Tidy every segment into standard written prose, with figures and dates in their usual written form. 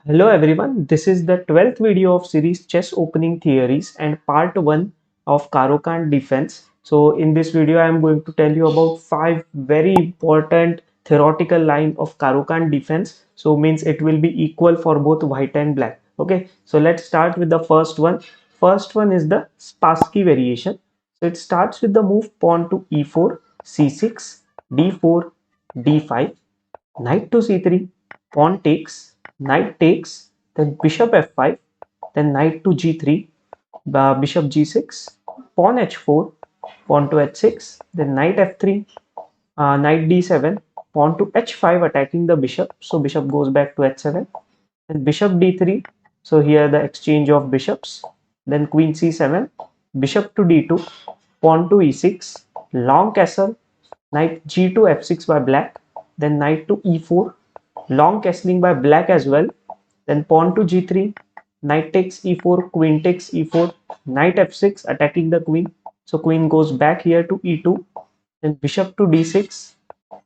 Hello everyone, this is the 12th video of series Chess Opening Theories and part 1 of Caro-Kann Defense. So in this video I am going to tell you about 5 very important theoretical line of Caro-Kann Defense. So means it will be equal for both white and black. Okay, so let's start with the first one. First one is the Spassky variation. So it starts with the move pawn to e4, c6, d4, d5, knight to c3, pawn takes, knight takes, then bishop f5, then knight to g3, bishop g6, pawn h4, pawn to h6, then knight f3, knight d7, pawn to h5 attacking the bishop. So bishop goes back to h7, then bishop d3. So here the exchange of bishops, then queen c7, bishop to d2, pawn to e6, long castle, knight g2 f6 by black, then knight to e4, long castling by black as well, then pawn to g3, knight takes e4, queen takes e4, knight f6 attacking the queen. So queen goes back here to e2, then bishop to d6,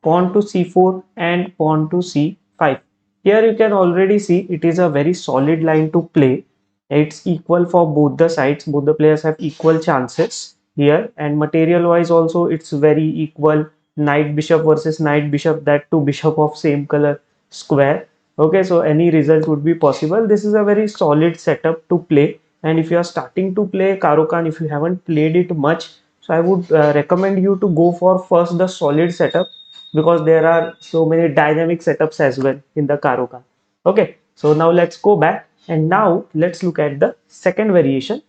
pawn to c4 and pawn to c5. Here you can already see it is a very solid line to play. It's equal for both the sides. Both the players have equal chances here, and material wise also it's very equal. Knight bishop versus knight bishop, that two bishop of same color square. Okay, so any result would be possible. This is a very solid setup to play, and if you are starting to play Caro-Kann, if you haven't played it much, so I would recommend you to go for first the solid setup, because there are so many dynamic setups as well in the Caro-Kann. Okay, so now let's go back and now let's look at the second variation.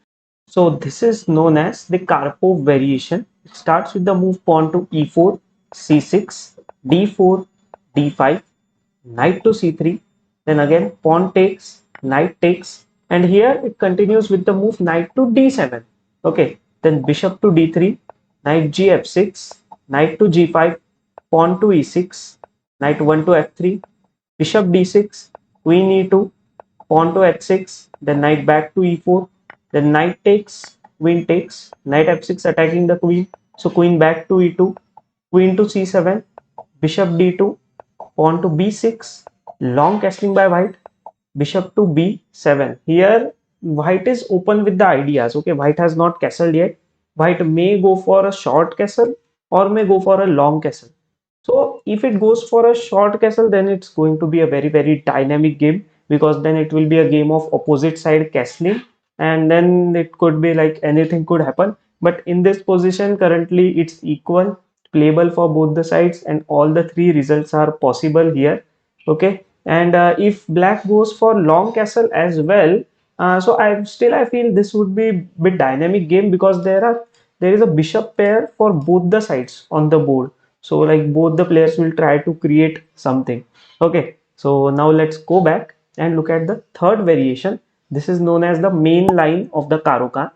So this is known as the Karpov variation. It starts with the move pawn to e4, c6, d4, d5, knight to c3, then again pawn takes, knight takes, and here it continues with the move knight to d7. Okay, then bishop to d3, knight g f6, knight to g5, pawn to e6, knight 1 to f3, bishop d6, queen e2, pawn to h6, then knight back to e4, then knight takes, queen takes, knight f6 attacking the queen, so queen back to e2, queen to c7, bishop d2, pawn to b6, long castling by white, bishop to b7. Here white is open with the ideas. Okay, white has not castled yet. White may go for a short castle or may go for a long castle. So if it goes for a short castle, then it's going to be a very dynamic game, because then it will be a game of opposite side castling, and then it could be like anything could happen. But in this position currently it's equal, playable for both the sides, and all the three results are possible here. Okay, and if black goes for long castle as well, so I feel this would be bit dynamic game, because there is a bishop pair for both the sides on the board. So like both the players will try to create something. Okay, so now let's go back and look at the third variation. This is known as the main line of the Caro-Kann.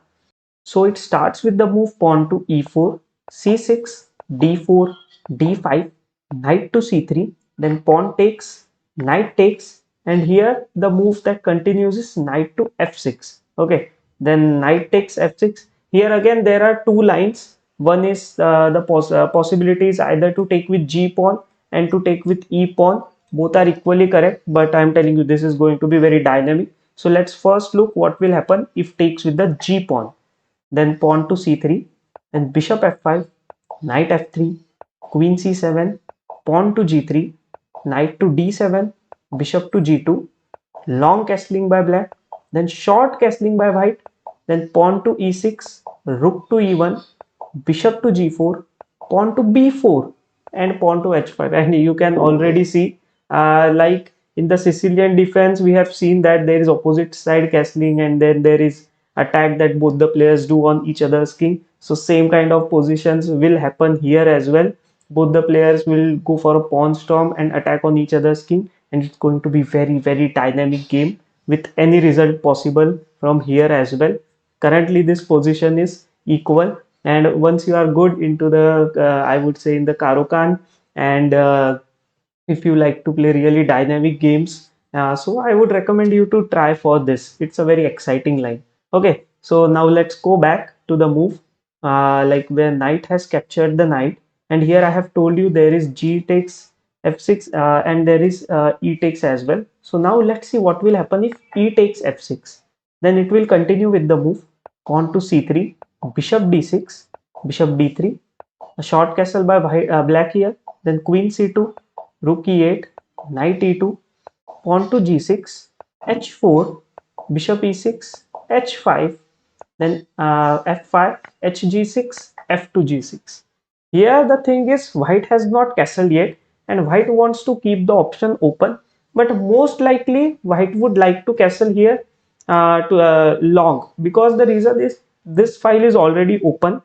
So it starts with the move pawn to e4, c6, d4, d5, knight to c3, then pawn takes, knight takes, and here the move that continues is knight to f6. Okay, then knight takes f6. Here again there are two lines. One is the possibilities either to take with g pawn and to take with e pawn. Both are equally correct, but I am telling you this is going to be very dynamic. So let's first look what will happen if takes with the g pawn, then pawn to c3, then bishop f5, knight f3, queen c7, pawn to g3, knight to d7, bishop to g2, long castling by black, then short castling by white, then pawn to e6, rook to e1, bishop to g4, pawn to b4, and pawn to h5. And you can already see, like in the Sicilian defense, we have seen that there is opposite side castling, and then there is attack that both the players do on each other's king. So same kind of positions will happen here as well. Both the players will go for a pawn storm and attack on each other's king, and it's going to be very dynamic game with any result possible from here as well. Currently this position is equal, and once you are good into the I would say in the Caro-Kann, and if you like to play really dynamic games, so I would recommend you to try for this. It's a very exciting line. Okay, so now let's go back to the move, like where knight has captured the knight, and here I have told you there is g takes f6, and there is e takes as well. So now let's see what will happen if e takes f6. Then it will continue with the move pawn to c3, bishop d6, bishop d3, a short castle by black here, then queen c2, rook e8, knight e2, pawn to g6, h4, bishop e6, h5, then f5, hg6, f2 g6. Here the thing is white has not castled yet and white wants to keep the option open, but most likely white would like to castle here to long, because the reason is this file is already open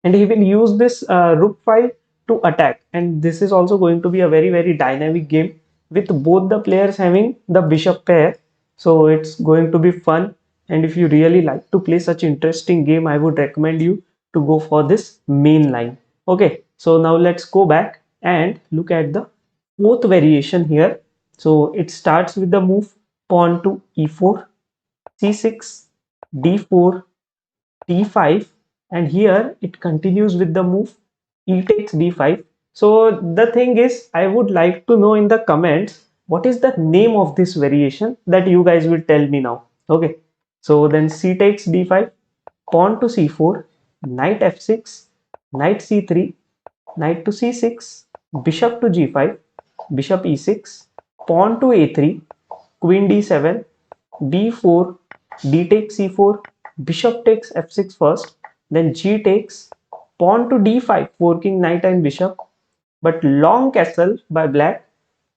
and he will use this rook file to attack, and this is also going to be a very dynamic game with both the players having the bishop pair. So it's going to be fun, and if you really like to play such interesting game, I would recommend you to go for this main line. Okay, so now let's go back and look at the fourth variation here. So it starts with the move pawn to e4, c6, d4, d5, and here it continues with the move e takes d5. So the thing is, I would like to know in the comments what is the name of this variation that you guys will tell me now. Okay, so then c takes d5, pawn to c4, knight f6, knight c3, knight to c6, bishop to g5, bishop e6, pawn to a3, queen d7, b4, d takes c4, bishop takes f6 first, then g takes, pawn to d5, forking knight and bishop, but long castle by black,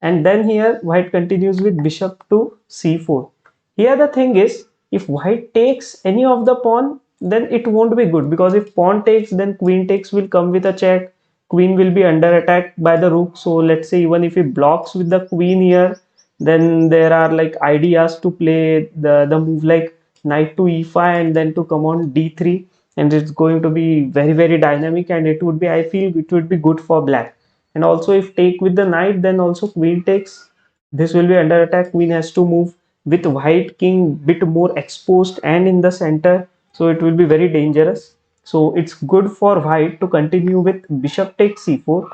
and then here white continues with bishop to c4. Here the thing is, if white takes any of the pawn, then it won't be good, because if pawn takes, then queen takes will come with a check, queen will be under attack by the rook. So let's say even if he blocks with the queen here, then there are like ideas to play the move like knight to e5 and then to come on d3, and it's going to be very dynamic, and it would be, I feel it would be good for black. And also if take with the knight, then also queen takes, this will be under attack, queen has to move with white king bit more exposed and in the center, so it will be very dangerous. So it's good for white to continue with bishop takes c4,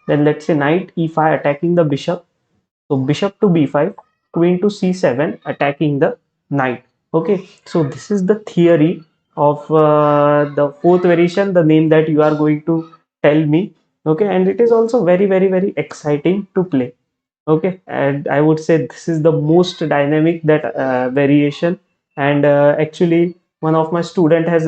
then let's say knight e5 attacking the bishop, so bishop to b5, queen to c7 attacking the knight. Okay, so this is the theory of the fourth variation, the name that you are going to tell me. Okay, and it is also very exciting to play. Okay, and I would say this is the most dynamic that variation, and actually one of my student has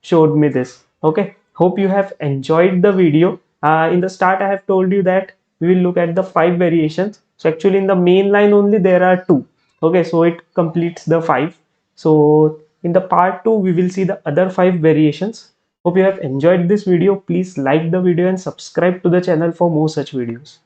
showed me this. Okay, hope you have enjoyed the video. In the start I have told you that we will look at the 5 variations, so actually in the main line only there are 2. Okay, so it completes the 5. So in the part 2 we will see the other 5 variations. Hope you have enjoyed this video. Please like the video and subscribe to the channel for more such videos.